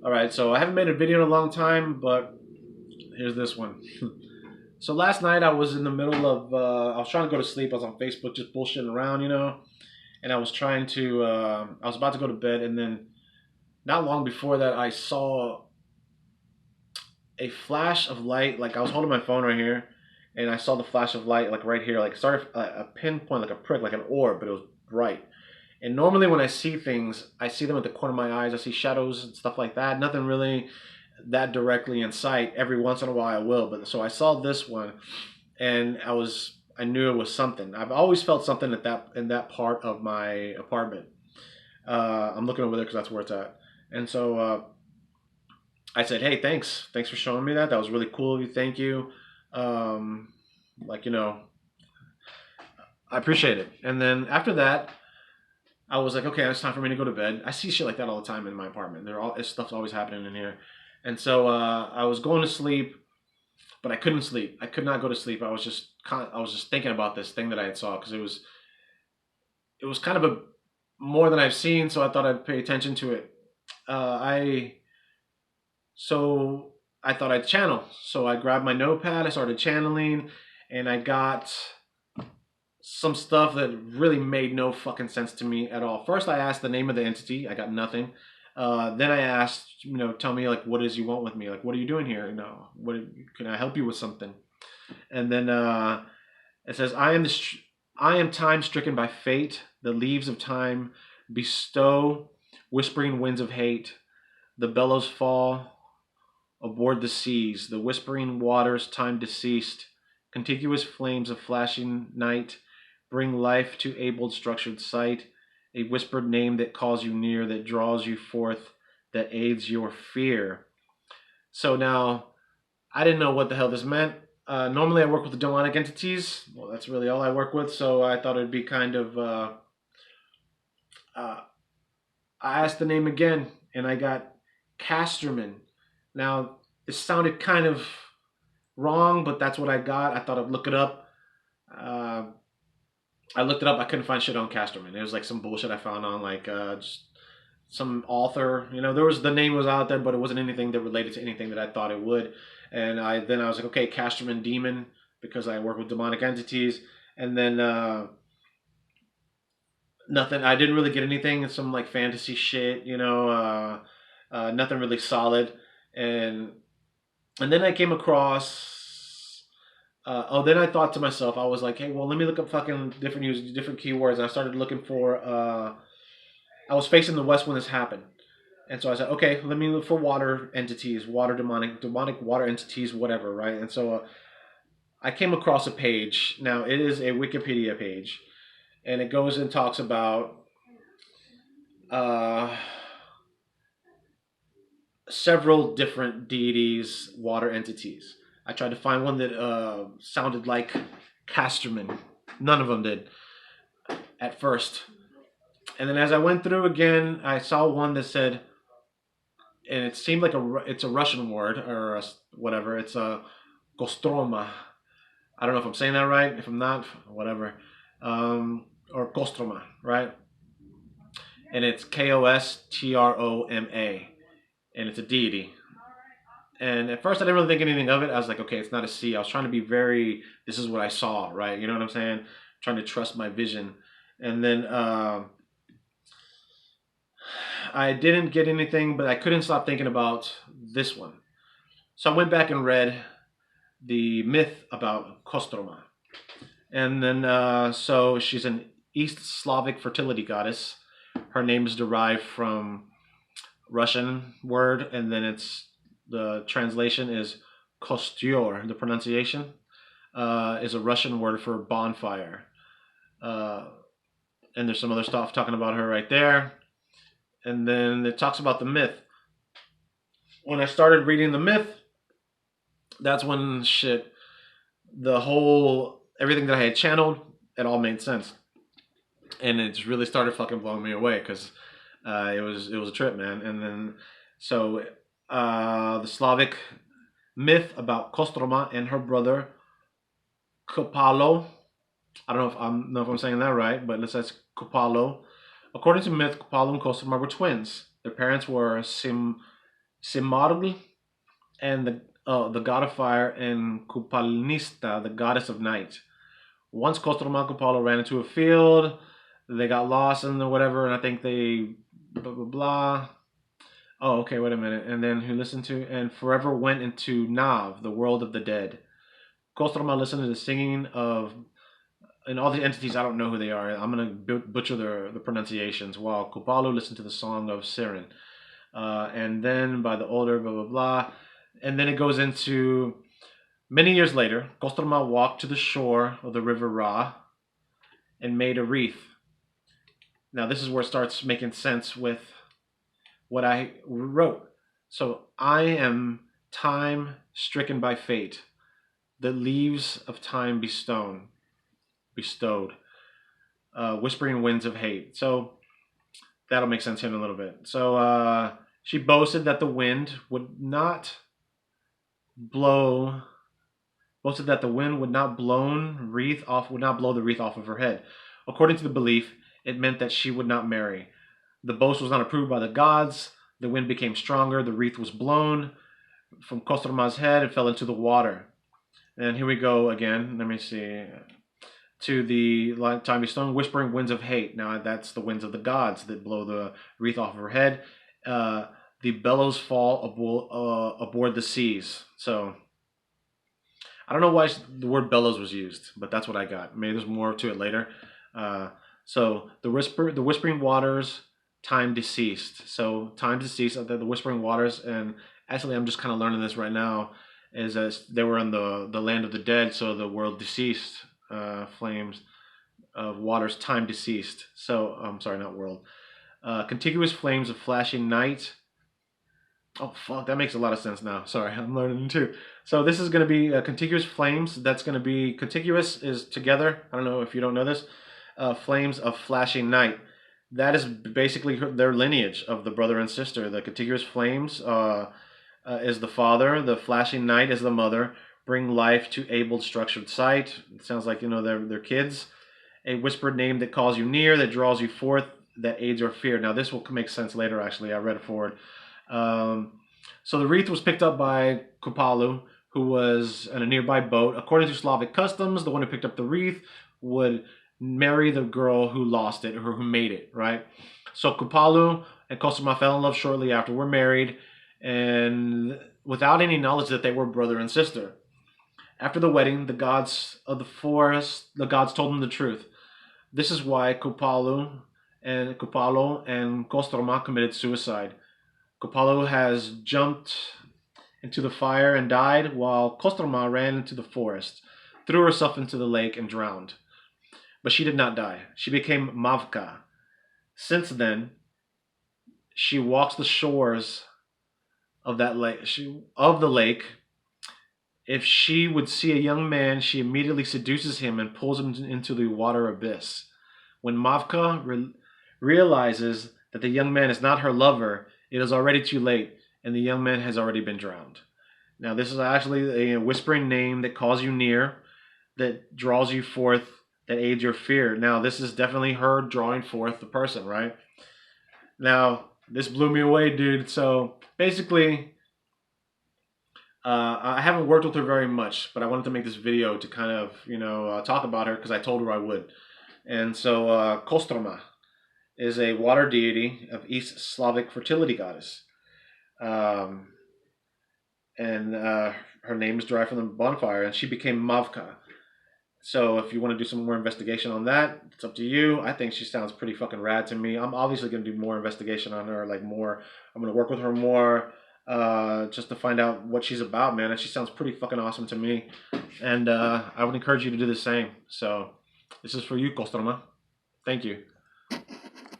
All right, so I haven't made a video in a long time, but here's this one. So last night I was in the middle of, I was trying to go to sleep. I was on Facebook just bullshitting around, and I was trying to, I was about to go to bed, and then not long before that, I saw a flash of light. Like I was holding my phone right here, and I saw the flash of light, like right here, like started a pinpoint, like a prick, like an orb, but it was bright. And normally when I see things, I see them at the corner of my eyes. I see shadows and stuff like that. Nothing really that directly in sight. Every once in a while I will. But so I saw this one, and I knew it was something. I've always felt something at that in that part of my apartment. I'm looking over there because that's where it's at. And so I said, "Hey, thanks for showing me that. That was really cool of you. Thank you. Um, like I appreciate it." And then after that, I was like, okay, it's time for me to go to bed. I see shit like that all the time in my apartment. Stuff's always happening in here, and so I was going to sleep, but I couldn't sleep. I could not go to sleep. I was just thinking about this thing that I had saw because it was kind of a more than I've seen, so I thought I'd pay attention to it. I so I thought I'd channel. So I grabbed my notepad. I started channeling, and I got some stuff that really made no fucking sense to me at all. First, I asked the name of the entity. I got nothing. Then I asked, tell me like what is you want with me? Like, what are you doing here? What can I help you with something? And then it says, I am time stricken by fate. The leaves of time bestow whispering winds of hate. The bellows fall aboard the seas. The whispering waters, time deceased. Contiguous flames of flashing night bring life to abled structured sight, a whispered name that calls you near, that draws you forth, that aids your fear. So now, I didn't know what the hell this meant. Normally I work with the demonic entities. Well, that's really all I work with, so I thought it'd be kind of, uh, I asked the name again, and I got Casterman. Now, it sounded kind of wrong, but that's what I got. I thought I'd look it up. Uh, I looked it up. I couldn't find shit on Casterman. It was like some bullshit I found on like just some author. There was the name was out there, but it wasn't anything that related to anything that I thought it would. And I was like, okay, Casterman Demon, because I work with demonic entities. And then nothing. I didn't really get anything. Some like fantasy shit. Nothing really solid. And then I came across. Then I thought to myself, I was like, hey, well, let me look up fucking different keywords. And I started looking for. I was facing the west when this happened, and so I said, okay, let me look for water entities, water demonic water entities, whatever, right? And so I came across a page. Now it is a Wikipedia page, and it goes and talks about uh, several different deities, water entities. I tried to find one that sounded like Casterman. None of them did at first. And then as I went through again, I saw one that said, and it seemed like it's a Russian word or whatever. It's a Kostroma. I don't know if I'm saying that right. If I'm not, whatever. Or Kostroma, right? And it's Kostroma, and it's a deity. And at first, I didn't really think anything of it. I was like, okay, it's not a C. I was trying to be very. This is what I saw, right? You know what I'm saying? Trying to trust my vision, and then I didn't get anything, but I couldn't stop thinking about this one. So I went back and read the myth about Kostroma. And then, so she's an East Slavic fertility goddess. Her name is derived from Russian word, and then the translation is Kostyur. The pronunciation is a Russian word for bonfire. Uh, and there's some other stuff talking about her right there. And then it talks about the myth. When I started reading the myth, that's when everything that I had channeled, it all made sense, and it's really started fucking blowing me away because it was a trip, man. And then so the Slavic myth about Kostroma and her brother Kopalo. I don't know if I'm saying that right, but it says Kopalo. According to myth, Kopalo and Kostroma were twins. Their parents were Simargl, and the god of fire, and Kupalnista, the goddess of night. Once Kostroma and Kupalo ran into a field, they got lost and whatever, and I think they blah blah blah. Oh, okay, wait a minute. And then who listened to and forever went into Nav, the world of the dead. Kostroma listened to the singing of and all the entities. I don't know who they are. I'm gonna butcher the pronunciations. While Kupalo listened to the song of Siren, and then by the older blah blah blah, and then it goes into many years later. Kostroma walked to the shore of the river Ra and made a wreath. Now this is where it starts making sense with what I wrote. So I am time stricken by fate, the leaves of time bestowed, whispering winds of hate. So that'll make sense here in a little bit. So she boasted that the wind would not blow. Boasted that the wind would not blow the wreath off of her head. According to the belief, it meant that she would not marry. The boast was not approved by the gods. The wind became stronger. The wreath was blown from Kostroma's head and fell into the water. And here we go again. Let me see. To the timely stone, whispering winds of hate. Now that's the winds of the gods that blow the wreath off of her head. The bellows fall aboard the seas. So I don't know why the word bellows was used, but that's what I got. Maybe there's more to it later. So the whispering waters, time deceased. So time deceased, the whispering waters, and actually I'm just kind of learning this right now, is as they were in the land of the dead, so the world deceased, flames of waters, time deceased. So I'm sorry, not world. Contiguous flames of flashing night. Oh fuck, that makes a lot of sense now. Sorry, I'm learning too. So this is going to be contiguous flames. That's going to be contiguous is together. I don't know if you don't know this. Flames of flashing night. That is basically their lineage of the brother and sister. The contiguous flames is the father. The flashing night is the mother. Bring life to abled structured sight. It sounds like, you know, they're kids. A whispered name that calls you near, that draws you forth, that aids your fear. Now this will make sense later, actually. I read it forward. So the wreath was picked up by Kupalu, who was in a nearby boat. According to Slavic customs, the one who picked up the wreath would marry the girl who lost it, or who made it, right? So Kupalu and Kostroma fell in love shortly after, were married, and without any knowledge that they were brother and sister. After the wedding, the gods of the forest, the gods told them the truth. This is why Kupalo and Kostroma committed suicide. Kupalo has jumped into the fire and died, while Kostroma ran into the forest, threw herself into the lake, and drowned. But she did not die. She became Mavka. Since then, she walks the shores of that lake. Of the lake. If she would see a young man, she immediately seduces him and pulls him into the water abyss. When Mavka realizes that the young man is not her lover, it is already too late, and the young man has already been drowned. Now, this is actually a whispering name that calls you near, that draws you forth, that aids your fear. Now, this is definitely her drawing forth the person, right? Now, this blew me away, dude. So, basically, I haven't worked with her very much, but I wanted to make this video to kind of, you know, talk about her because I told her I would. And so, Kostroma is a water deity of East Slavic fertility goddess. And her name is derived from the bonfire, and she became Mavka. So if you want to do some more investigation on that, it's up to you. I think she sounds pretty fucking rad to me. I'm obviously going to do more investigation on her, like more. I'm going to work with her more, just to find out what she's about, man. And she sounds pretty fucking awesome to me. And I would encourage you to do the same. So this is for you, Kostroma. Thank you.